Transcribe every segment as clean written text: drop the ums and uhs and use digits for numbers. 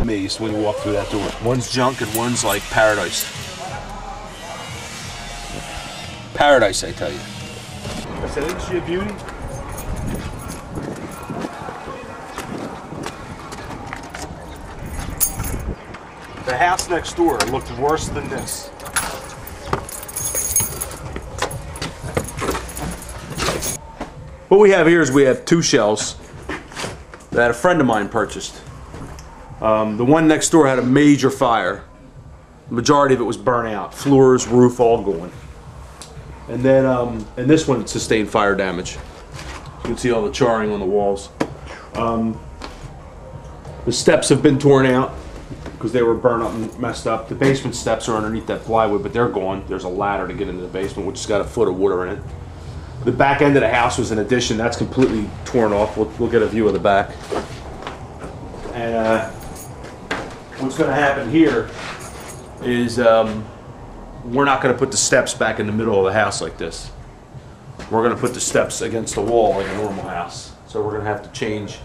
amazed when you walk through that door. One's junk and one's like paradise. Paradise, I tell you. I said, isn't she a beauty? The house next door looked worse than this. What we have here is we have 2 shells that a friend of mine purchased. The one next door had a major fire. The majority of it was burnt out. Floors, roof, all going. And then, and this one sustained fire damage. You can see all the charring on the walls. The steps have been torn out because they were burnt up and messed up. The basement steps are underneath that plywood, but they're gone. There's a ladder to get into the basement, which has got a foot of water in it. The back end of the house was an addition. That's completely torn off. We'll get a view of the back. And what's going to happen here is we're not going to put the steps back in the middle of the house like this. We're going to put the steps against the wall like a normal house. So we're going to have to change.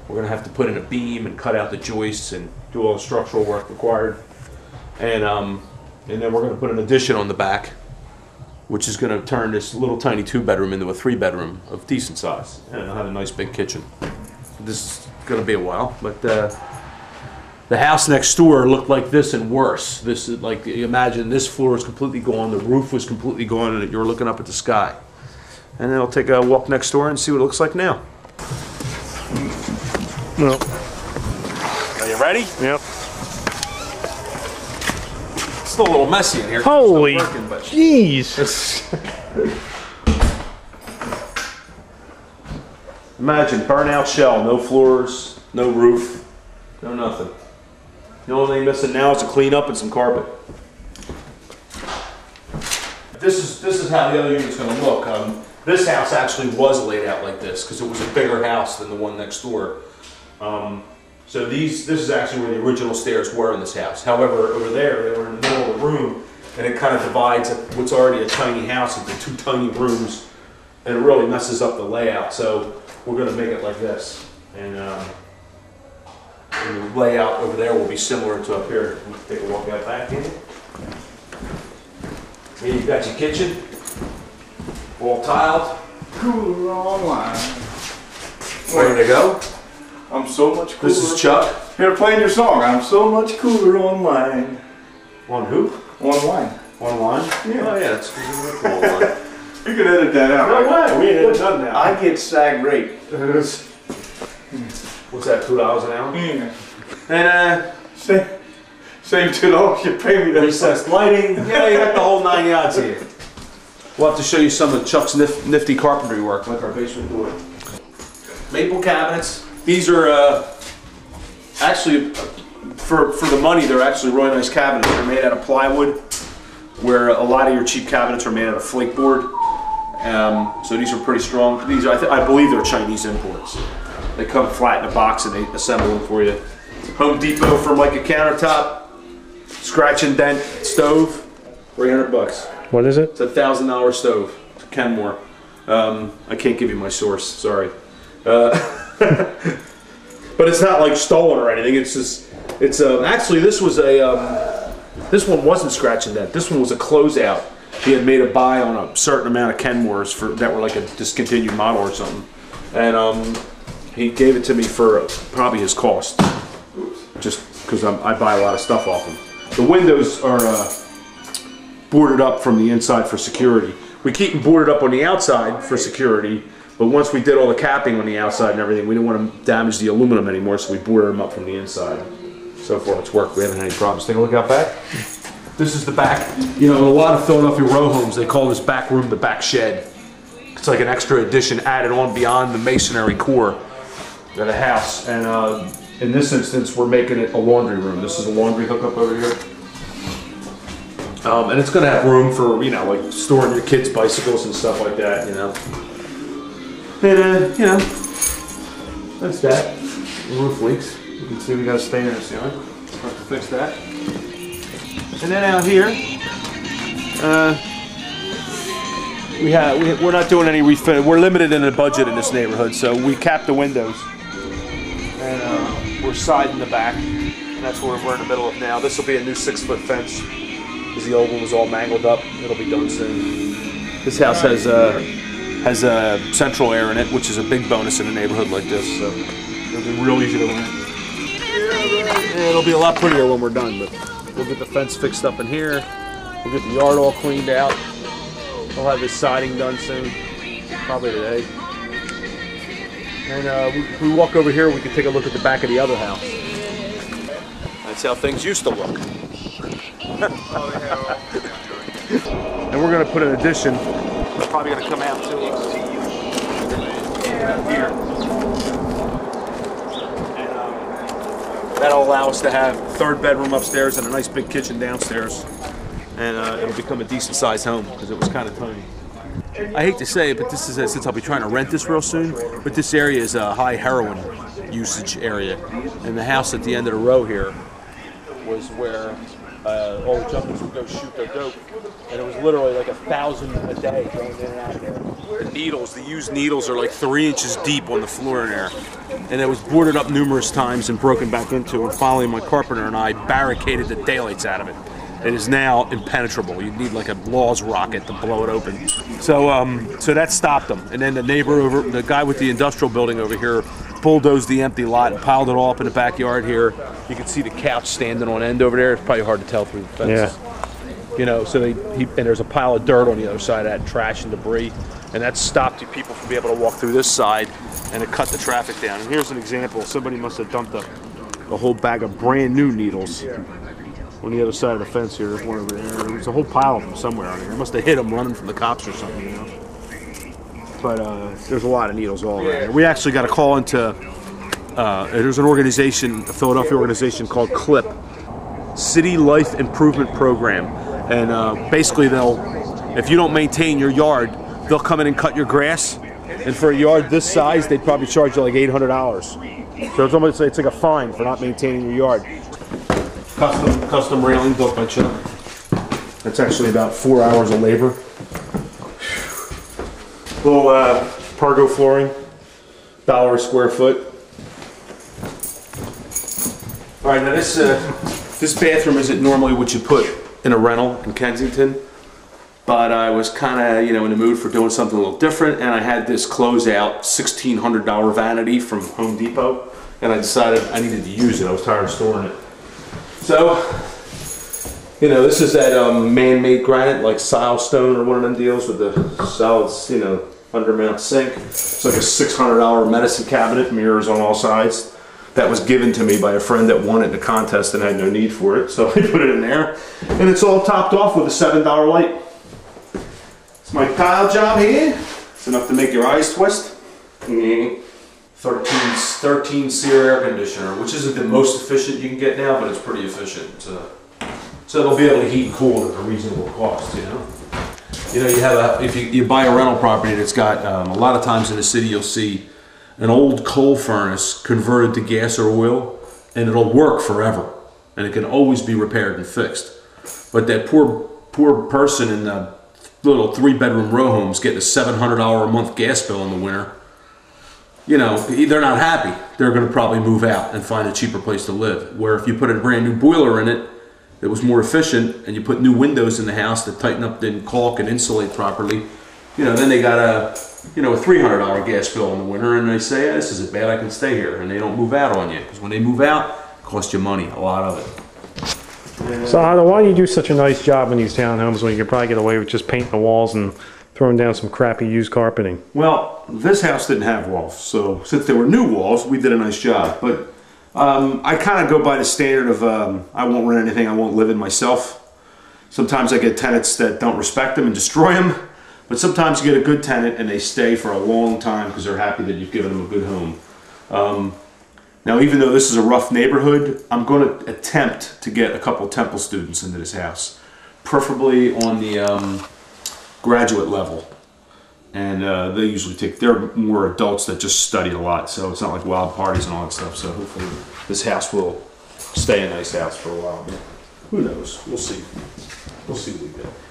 We're going to have to put in a beam and cut out the joists and do all the structural work required. And then we're going to put an addition on the back, which is going to turn this little tiny 2-bedroom into a 3-bedroom of decent size. And it'll have a nice big kitchen. This is going to be a while, but the house next door looked like this and worse. This is like, imagine this floor is completely gone, the roof was completely gone, and you're looking up at the sky. And then I'll take a walk next door and see what it looks like now. No. Are you ready? Yep. Still a little messy in here. Holy working, jeez. Imagine, burnt-out shell, no floors, no roof, no nothing. The only thing missing now is a cleanup and some carpet. This is how the other unit's going to look. This house actually was laid out like this because it was a bigger house than the one next door. So this is actually where the original stairs were in this house. However, over there, they were in the middle of the room, and it kind of divides what's already a tiny house into 2 tiny rooms, and it really messes up the layout. So we're going to make it like this, and the layout over there will be similar to up here. We'll take a walk out back here. Here you've got your kitchen, all tiled. Cooler online. Ready to go? I'm so much cooler. This is Chuck. Here, playing your song. I'm so much cooler online. On who? Online. Online? Yeah. Oh yeah, it's online. You can edit that out. No way, we ain't done that. I get SAG rate. What's that, $2 an hour? Yeah. And Same $2 you pay me that. recessed lighting. Yeah, you got the whole 9 yards here. We'll have to show you some of Chuck's nifty carpentry work, like our basement door. Maple cabinets. These are actually, for the money, they're actually really nice cabinets. They're made out of plywood, where a lot of your cheap cabinets are made out of flake board. So these are pretty strong. These are, I believe they're Chinese imports. They come flat in a box and they assemble them for you. Home Depot for like a countertop, scratch and dent stove, $300. What is it? It's a $1,000 stove. Kenmore. I can't give you my source. Sorry. But it's not like stolen or anything. It's just, actually this was this one wasn't scratch and dent. This one was a closeout. He had made a buy on a certain amount of Kenmores that were like a discontinued model or something, and he gave it to me for probably his cost, just because I buy a lot of stuff off him. The windows are boarded up from the inside for security. We keep them boarded up on the outside for security, but once we did all the capping on the outside and everything, we didn't want to damage the aluminum anymore, so we boarded them up from the inside. So far it's worked. We haven't had any problems. Take a look out back. This is the back. You know, in a lot of Philadelphia row homes, they call this back room the back shed. It's like an extra addition added on beyond the masonry core of the house. And in this instance, we're making it a laundry room. This is a laundry hookup over here. And it's going to have room for, you know, like storing your kids' bicycles and stuff like that, you know. And, you know, that's that. The roof leaks. You can see we got a stain in the ceiling. We'll have to fix that. And then out here, we're not doing any refit. We're limited in the budget in this neighborhood, so we capped the windows. And we're siding the back. And that's what we're in the middle of now. This will be a new 6-foot fence, because the old one was all mangled up. It'll be done soon. This house has a central air in it, which is a big bonus in a neighborhood like this. So it'll be real easy to rent. It'll be a lot prettier when we're done, but we'll get the fence fixed up in here. We'll get the yard all cleaned out. We'll have this siding done soon, probably today. And if we walk over here, we can take a look at the back of the other house. That's how things used to look. And we're going to put an addition. It's probably going to come out too. Here. And that'll allow us to have a 3rd bedroom upstairs and a nice big kitchen downstairs. And it'll become a decent sized home because it was kind of tiny. I hate to say it, but this is since I'll be trying to rent this real soon, but this area is a high heroin usage area. And the house at the end of the row here was where all the junkies would go shoot their dope, and it was literally like 1,000 a day going in and out of there. The needles, the used needles, are like 3 inches deep on the floor in there, and it was boarded up numerous times and broken back into. And finally, my carpenter and I barricaded the daylights out of it. It is now impenetrable. You'd need like a Laws rocket to blow it open. So that stopped them. And then the neighbor over, the guy with the industrial building over here, bulldozed the empty lot and piled it all up in the backyard here. You can see the couch standing on end over there. It's probably hard to tell through the fence. Yeah. You know, so and there's a pile of dirt on the other side of that, trash and debris, and that stopped people from being able to walk through this side, and it cut the traffic down. And here's an example. Somebody must have dumped a whole bag of brand new needles on the other side of the fence here. There's one over there. There's a whole pile of them somewhere out here. It must have hit them running from the cops or something, you know. But there's a lot of needles all over here. We actually got a call into, there's an organization, a Philadelphia organization called CLIP, City Life Improvement Program. And basically if you don't maintain your yard, they'll come in and cut your grass. And for a yard this size, they'd probably charge you like $800. So it's like a fine for not maintaining your yard. Custom railing built by Chuck. That's actually about 4 hours of labor. Little Pargo flooring, $1 a square foot. All right, now this bathroom isn't normally what you put in a rental in Kensington, but I was kind of in the mood for doing something a little different, and I had this closeout $1,600 vanity from Home Depot, and I decided I needed to use it. I was tired of storing it. So, this is that man-made granite, like silestone or one of them deals with the solid, undermount sink. It's like a $600 medicine cabinet, mirrors on all sides. That was given to me by a friend that won it in a contest and had no need for it, so I put it in there. And it's all topped off with a $7 light. It's my tile job here. It's enough to make your eyes twist. 13 SEER air conditioner, which isn't the most efficient you can get now, but it's pretty efficient. So it'll be able to heat and cool at a reasonable cost, you have if you buy a rental property that's got a lot of times in the city you'll see an old coal furnace converted to gas or oil, and it'll work forever, and it can always be repaired and fixed. But that poor person in the little 3-bedroom row homes getting a $700 a month gas bill in the winter, they're not happy. They're going to probably move out and find a cheaper place to live. Where if you put a brand new boiler in it that was more efficient, and you put new windows in the house that tighten up the caulk and insulate properly, then they got a $300 gas bill in the winter, and they say, this isn't bad, I can stay here, and they don't move out on you, because when they move out, it costs you money, a lot of it. So why do you do such a nice job in these townhomes when you could probably get away with just painting the walls and throwing down some crappy used carpeting? Well, this house didn't have walls, so since there were new walls, we did a nice job. But I kind of go by the standard of I won't rent anything I won't live in myself. Sometimes I get tenants that don't respect them and destroy them, but sometimes you get a good tenant and they stay for a long time because they're happy that you've given them a good home. Now, even though this is a rough neighborhood, I'm going to attempt to get a couple Temple students into this house, preferably on the graduate level. And they usually they're more adults that just study a lot, so it's not like wild parties and all that stuff. So hopefully this house will stay a nice house for a while. But who knows? We'll see. We'll see what we get.